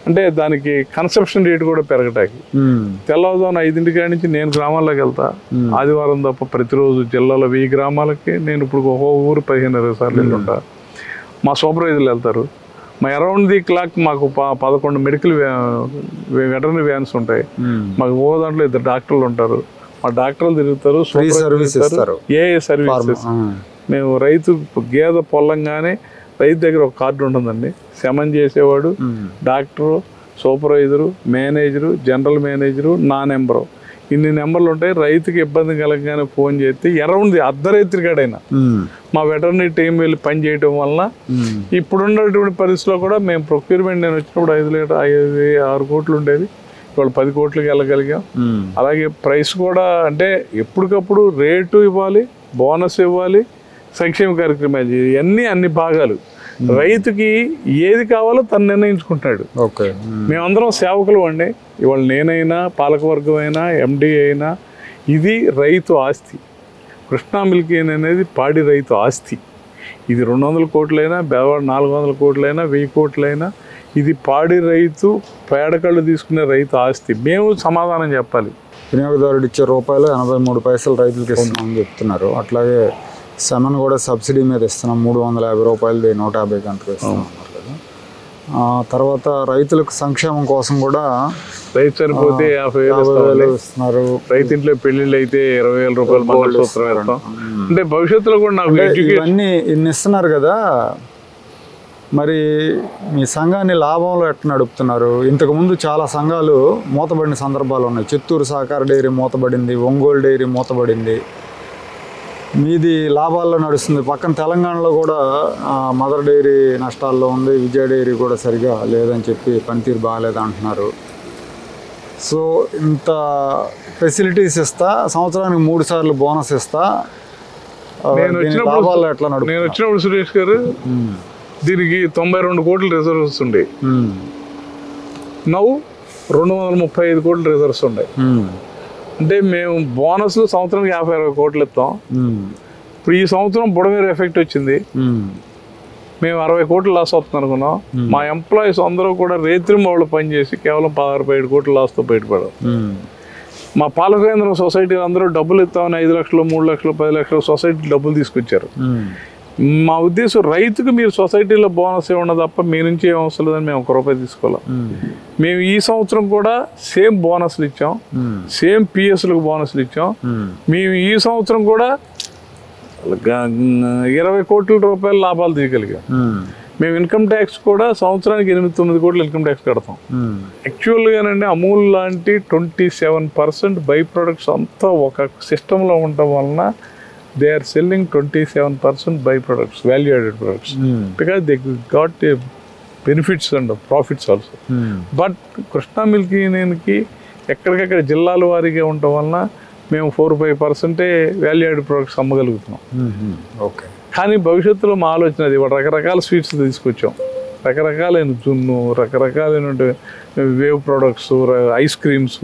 అంటే దానికి కన్సెప్షన్ రేట్ కూడా పెరగటానికి తెల్లవారుజామున 5 నుంచి నేను గ్రామాల్లోకి వెళ్తా, ఆదివారం తప్ప ప్రతిరోజు జిల్లాలో 1000 గ్రామాలకి నేను ఇప్పుడు ఒక్కో ఊరు 15-20 సార్లు వెళ్తుంటా. మా సూపర్వైజర్లు వెళ్తారు. మా అరౌండ్ ది క్లాక్ మాకు 11 మెడికల్ వెటర్నరీ వ్యాన్స్ ఉంటాయి. మాకు ఓ దాంట్లో 2 డాక్టర్లు ఉంటారు. మా డాక్టర్లు తిరుగుతారు, ఏ సర్వీసెస్. మేము రైతు గేదె పొల్లంగానే రైతు దగ్గర ఒక కార్డు ఉంటుందండి. శమన్ చేసేవాడు, doctor, supervisor, manager, general manager, నా నెంబరు, ఇన్ని నెంబర్లు ఉంటాయి. రైతుకి ఇబ్బంది కలగగానే ఫోన్ చేస్తే అరౌండ్ అర్ధరాత్రి కాడైనా మా వెటర్నరీ టీం వెళ్ళి పని చేయడం వల్ల ఇప్పుడున్నటువంటి పరిస్థితిలో కూడా మేము ప్రొక్యూర్మెంట్ నేను వచ్చినప్పుడు 6 కోట్లు ఉండేది, ఇవాళ 10 కోట్లకి వెళ్ళగలిగాం. అలాగే ప్రైస్ కూడా అంటే ఎప్పటికప్పుడు రేటు ఇవ్వాలి, బోనస్ ఇవ్వాలి, సంక్షేమ కార్యక్రమాలు ఇవన్నీ అన్ని భాగాలు. రైతుకి ఏది కావాలో తను నిర్ణయించుకుంటాడు. మేమందరం సేవకులు అండి. ఇవాళ నేనైనా, పాలకవర్గం అయినా, ఎండి అయినా, ఇది రైతు ఆస్తి. కృష్ణా మిల్క్ అనేది పాడి రైతు ఆస్తి. ఇది 200 కోట్లైనా, 400 కోట్లైనా, 1000 కోట్లైనా, ఇది పాడి రైతు పేడకళ్ళు తీసుకునే రైతు ఆస్తి. మేము సమాధానం చెప్పాలి. వినియోగదారుడు ఇచ్చే రూపాయలు 83 పైసలు రైతులకి ఇస్తున్నామని చెప్తున్నారు. అట్లాగే సెమన్ కూడా సబ్సిడీ మీద ఇస్తున్నాం, 350 రూపాయలది 150 గంటలకు ఇస్తున్నాం అన్నారు కదా. తర్వాత రైతులకు సంక్షేమం కోసం కూడా రైతు చనిపోతే 50,000 ఇస్తున్నారు. రైతు ఇంట్లో పెళ్లిళ్ళు అయితే 20,000 రూపాయలు మంగళసూత్రం ఇస్తాం. అంటే భవిష్యత్తులో కూడా నాకు ఇవన్నీ ఇన్ని ఇస్తున్నారు కదా. మరి మీ సంఘాన్ని లాభంలో ఎట్లా నడుపుతున్నారు? ఇంతకుముందు చాలా సంఘాలు మూతబడిన సందర్భాలు ఉన్నాయి. చిత్తూరు సహకార డైరీ మూతబడింది, ఒంగోలు డైరీ మూతబడింది. మీది లాభాల్లో నడుస్తుంది. పక్కన తెలంగాణలో కూడా మదర్ డైరీ నష్టాల్లో ఉంది, విజయ డైరీ కూడా సరిగా లేదని చెప్పి పనితీరు బాగాలేదు అంటున్నారు. సో ఇంత ఫెసిలిటీస్ ఇస్తా, సంవత్సరానికి 3 సార్లు బోనస్ ఇస్తా, లాభాల్లో ఎట్లా నడుపు? నేను వచ్చినప్పుడు సురేష్ గారు దీనికి 92 కోట్ల రిజర్వ్స్ ఉండే, నవ్వు 235 కోట్ల రిజర్వ్స్ ఉన్నాయి. అంటే మేము బోనస్లు సంవత్సరానికి 50-60 కోట్లు ఇస్తాం. ఇప్పుడు ఈ సంవత్సరం బుడమేరు ఎఫెక్ట్ వచ్చింది, మేము 60 కోట్లు లాస్ అవుతుంది అనుకున్నాం. మా ఎంప్లాయీస్ అందరూ కూడా రేత్రింబవళ్ళు పనిచేసి కేవలం 16-17 కోట్ల లాస్తో బయటపడాం. మా పాలకేంద్రం సొసైటీ అందరూ డబ్బులు ఇస్తామని 5 లక్షలు, 3 లక్షలు, 10 లక్షలు సొసైటీ డబ్బులు తీసుకొచ్చారు. మా ఉద్దేశం రైతుకు మీరు సొసైటీలో బోనస్ ఇవ్వడం తప్ప మీ నుంచి ఏం అవసరం లేదని మేము 1 రూపాయి తీసుకోవాలి. మేము ఈ సంవత్సరం కూడా సేమ్ బోనస్లు ఇచ్చాం, సేమ్ పిఎస్లకు బోనస్లు ఇచ్చాం. మేము ఈ సంవత్సరం కూడా 20 కోట్ల రూపాయల లాభాలు తీయగలిగాం. మేము ఇన్కమ్ ట్యాక్స్ కూడా సంవత్సరానికి 8-9 కోట్లు ఇన్కమ్ ట్యాక్స్ కడతాం. యాక్చువల్గానండి అమూల్ లాంటి 27% బై ప్రొడక్ట్స్ అంతా ఒక సిస్టంలో ఉండటం వలన they are selling 27% by products, value added products, because they got benefits and profits also. But Krishna milk యూనియన్కి ఎక్కడికక్కడ జిల్లాల వారీగా ఉండటం వలన మేము 4-5% వాల్యూ యాడెడ్ ప్రొడక్ట్స్ అమ్మగలుగుతున్నాం. ఓకే. కానీ భవిష్యత్తులో మా ఆలోచన అది, రకరకాల స్వీట్స్ తీసుకొచ్చాం, రకరకాలైన జున్ను, రకరకాలైన wave products, ice creams,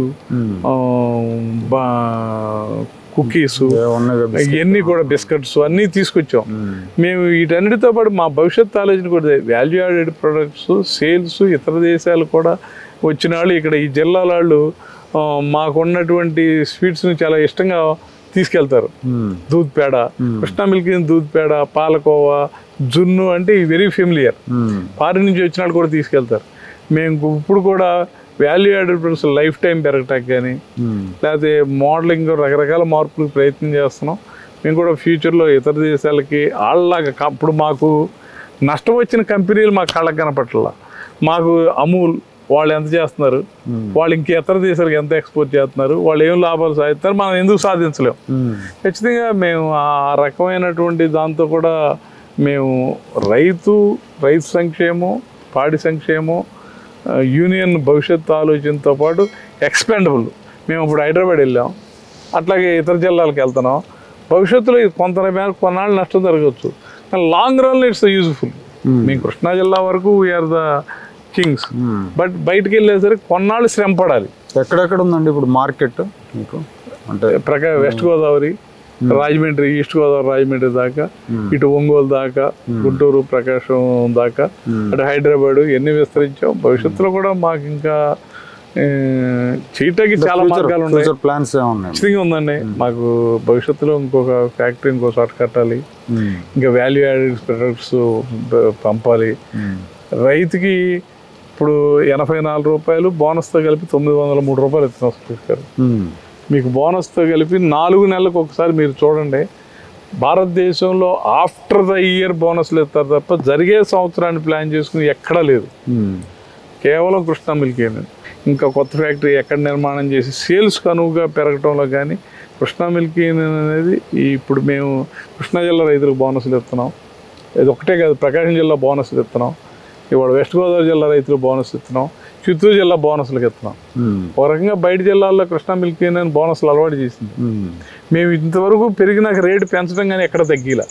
cookies, ఇవన్నీ కూడా బిస్కెట్స్ అన్నీ తీసుకొచ్చాం. మేము వీటన్నిటితో పాటు మా భవిష్యత్తు ఆలోచన కూడా వాల్యూ యాడెడ్ ప్రొడక్ట్స్ సేల్స్ ఇతర దేశాలు కూడా వచ్చిన వాళ్ళు ఇక్కడ ఈ జిల్లాల వాళ్ళు మాకున్నటువంటి స్వీట్స్ని చాలా ఇష్టంగా తీసుకెళ్తారు. దూద్ పేడ, కృష్ణా మిల్క్ దూద్ పేడ, పాలకోవా, జున్ను అంటే వెరీ ఫెమిలియర్. ఫారిన్ నుంచి వచ్చిన వాళ్ళు కూడా తీసుకెళ్తారు. మేము ఇప్పుడు కూడా value added products life time పెరగటానికి కానీ లేకపోతే మోడలింగ్ రకరకాల మార్పులకు ప్రయత్నం చేస్తున్నాం. మేము కూడా ఫ్యూచర్లో ఇతర దేశాలకి వాళ్ళలాగా ఇప్పుడు మాకు నష్టం వచ్చిన కంపెనీలు మాకు కళ్ళకు కనపట్ల. మాకు అమూల్ వాళ్ళు ఎంత చేస్తున్నారు, వాళ్ళు ఇంక ఇతర దేశాలకు ఎంత ఎక్స్పోర్ట్ చేస్తున్నారు, వాళ్ళు ఏం లాభాలు సాధిస్తారు, మనం ఎందుకు సాధించలేము. ఖచ్చితంగా మేము ఆ రకమైనటువంటి దాంతో కూడా మేము రైతు సంక్షేమం, పాడి సంక్షేమం, యూనియన్ భవిష్యత్తు ఆలోచనతో పాటు ఎక్స్పెండబుల్. మేము ఇప్పుడు హైదరాబాద్ వెళ్ళాం, అట్లాగే ఇతర జిల్లాలకు వెళ్తున్నాం. భవిష్యత్తులో కొన్నాళ్ళు నష్టం జరగవచ్చు, కానీ లాంగ్ రన్లో ఇట్స్ యూజ్ఫుల్. మేము కృష్ణా జిల్లా వరకు వీఆర్ ద కింగ్స్, బట్ బయటకు వెళ్ళేసరికి కొన్నాళ్ళు శ్రమ పడాలి. ఎక్కడెక్కడ ఉందండి ఇప్పుడు మార్కెట్ మీకు? అంటే వెస్ట్ గోదావరి, రాజమండ్రి, ఈస్ట్ గోదావరి రాజమండ్రి దాకా, ఇటు ఒంగోలు దాకా, గుంటూరు, ప్రకాశం దాకా, అటు హైదరాబాద్ ఎన్ని విస్తరించాం. భవిష్యత్తులో కూడా మాకు ఇంకా చేయటానికి చాలా మార్గాలు ఉన్నాయి. ప్లాన్స్ ఏమన్నా ఉందండి మాకు. భవిష్యత్తులో ఇంకొక ఫ్యాక్టరీ ఇంకో చోట కట్టాలి, ఇంకా వాల్యూ యాడెడ్ ప్రొడక్ట్స్ పంపాలి. రైతుకి ఇప్పుడు 84 రూపాయలు బోనస్తో కలిపి 903 రూపాయలు ఇస్తున్నాం స్పీకర్. మీకు బోనస్తో కలిపి 4 నెలలకు ఒకసారి మీరు చూడండి. భారతదేశంలో ఆఫ్టర్ ద ఇయర్ బోనస్లు ఇస్తారు తప్ప జరిగే సంవత్సరాన్ని ప్లాన్ చేసుకుని ఎక్కడా లేదు. కేవలం కృష్ణా మిల్క్ యూనియన్. ఇంకా కొత్త ఫ్యాక్టరీ ఎక్కడ నిర్మాణం చేసి సేల్స్ కనువుగా పెరగటంలో కానీ కృష్ణా మిల్క్ యూనియన్ అనేది ఇప్పుడు మేము కృష్ణా జిల్లా రైతులకు బోనస్లు ఇస్తున్నాం. ఇది ఒకటే కాదు, ప్రకాశం జిల్లా బోనస్లు ఇస్తున్నాం, ఇవాళ వెస్ట్ గోదావరి జిల్లా రైతులు బోనస్ ఇస్తున్నాం, చిత్తూరు జిల్లా బోనస్లకు ఇస్తున్నాం. ఒక రకంగా బయట జిల్లాల్లో కృష్ణా మిల్క్ యూనియన్ బోనస్లు అలవాటు చేసింది. మేము ఇంతవరకు పెరిగినాక రేటు పెంచడం కానీ ఎక్కడ తగ్గిలా.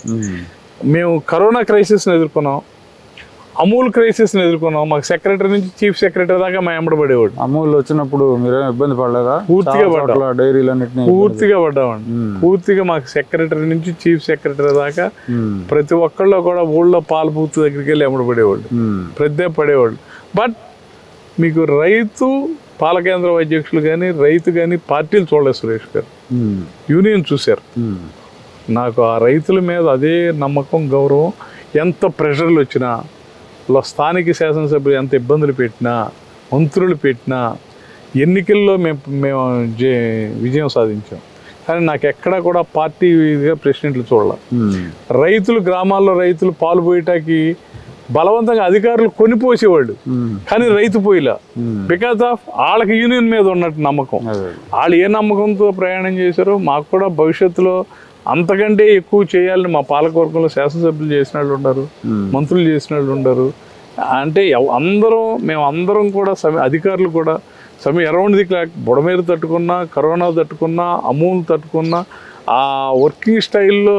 మేము కరోనా క్రైసిస్ని ఎదుర్కొన్నాం, అమూల్ క్రైసిస్ని ఎదుర్కొన్నాం. మాకు సెక్రటరీ నుంచి చీఫ్ సెక్రటరీ దాకా మా ఎంబడబడేవాడు. అమూల్ వచ్చినప్పుడు మీరేం ఇబ్బంది పడలేదా? పూర్తిగా పడ్డా, డైరీలన్నింటినీ పూర్తిగా పడ్డామండి. పూర్తిగా మాకు సెక్రటరీ నుంచి చీఫ్ సెక్రటరీ దాకా ప్రతి ఒక్కళ్ళు కూడా ఊళ్ళో పాల బూత్ దగ్గరికి వెళ్ళి ఎంబడబడేవాళ్ళు, ప్రతి పడేవాళ్ళు. బట్ మీకు రైతు పాల కేంద్రం అధ్యక్షులు కానీ రైతు కానీ పార్టీలు చూడలేదు సురేష్ గారు, యూనియన్ చూశారు. నాకు ఆ రైతుల మీద అదే నమ్మకం, గౌరవం. ఎంత ప్రెషర్లు వచ్చినా, స్థానిక శాసనసభ్యులు ఎంత ఇబ్బందులు పెట్టినా, మంత్రులు పెట్టినా, ఎన్నికల్లో మేము విజయం సాధించాం. కానీ నాకు ఎక్కడా కూడా పార్టీగా ప్రెసిడెంట్లు చూడాల. రైతులు గ్రామాల్లో రైతులు పాలు పోయటానికి బలవంతంగా అధికారులు కొనిపోసేవాళ్ళు, కానీ రైతు పోయిలా. బికాస్ ఆఫ్ వాళ్ళకి యూనియన్ మీద ఉన్నట్టు నమ్మకం. వాళ్ళు ఏ నమ్మకంతో ప్రయాణం చేశారో మాకు కూడా భవిష్యత్తులో అంతకంటే ఎక్కువ చేయాలని మా పాలకవర్గంలో శాసనసభ్యులు చేసిన వాళ్ళు ఉన్నారు, మంత్రులు చేసిన వాళ్ళు ఉన్నారు. అంటే మేమందరం కూడా అధికారులు కూడా అరౌండ్ ది క్లాక్ బుడమేరు తట్టుకున్నా, కరోనా తట్టుకున్నా, అమూల్ తట్టుకున్నా, ఆ వర్కింగ్ స్టైల్లో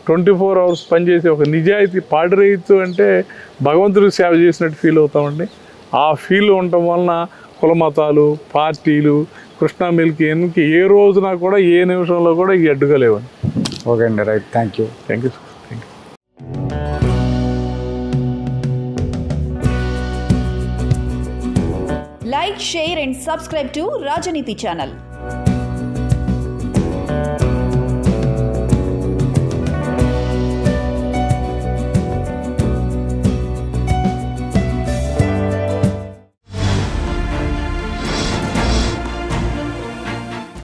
24 hours పనిచేసే ఒక నిజాయితీ పాడి రైతు అంటే భగవంతుడికి సేవ చేసినట్టు ఫీల్ అవుతామండి. ఆ ఫీల్ ఉండటం వలన కులమతాలు, పార్టీలు కృష్ణా మిల్క్ యూనియన్కి ఏ రోజున కూడా ఏ నిమిషంలో కూడా ఈ అడ్డుగా లేవండి. ఓకే అండి, right. Thank you. Thank you. Like, share and subscribe to Rajaniti channel.